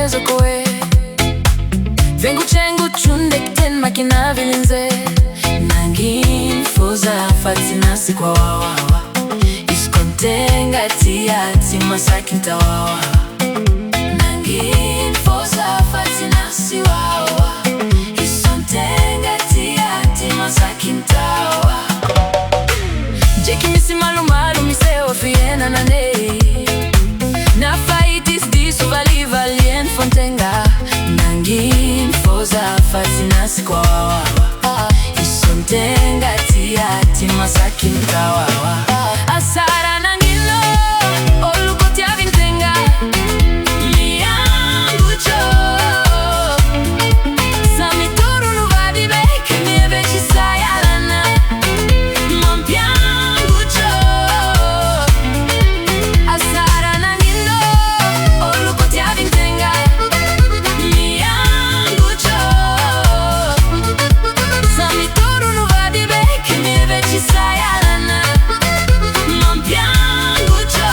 mchezo koe vengu chengu chunde ten makina vilinze nangin foza fatinasi kwa wawawa iskontenga tiati masakinta wawawa nangin foza fatinasi wawawa iskontenga tiati masakinta wawawa jeki misi malu malu miseo fiena nane na faitis disu vali valien fontenga nangin foza fatinasi kwa wawawa isontenga tiati masakinta wawawa asara nangilo olukoti avintenga liangu cho samituru nuvabibe kemieve chisayalana mampiangu cho asara nangilo olukoti avintenga liangu cho samituru nuvabibe kemieve chisayalana mampiangu cho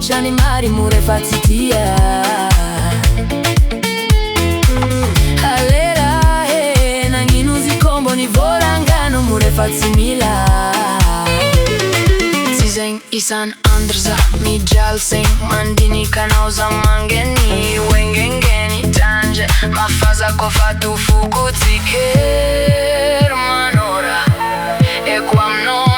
Chani mari mure fatitia Alera he nanginu zikombo ni volangano mure fatimila Zizeng isan andrza mi jalsing mandini kanauza mangeni wengengeni tanje mafaza kofatu fukutike manora ekwa mnome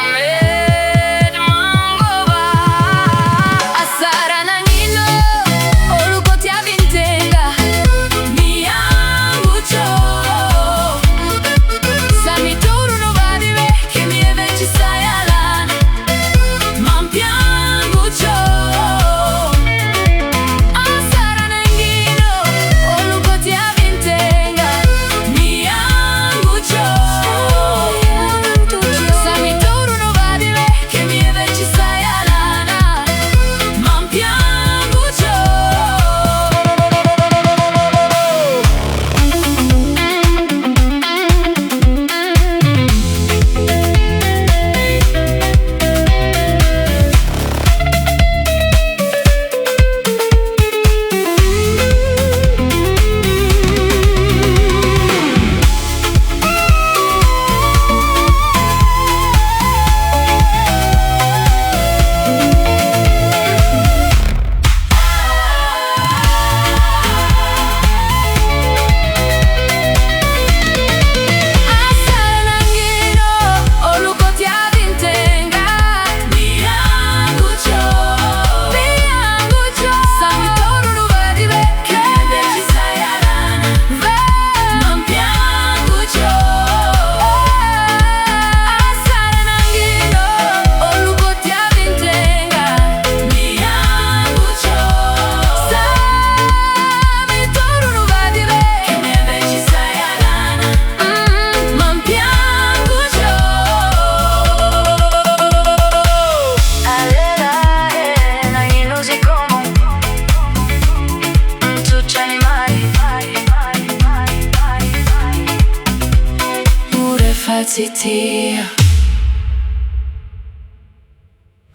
Fatiti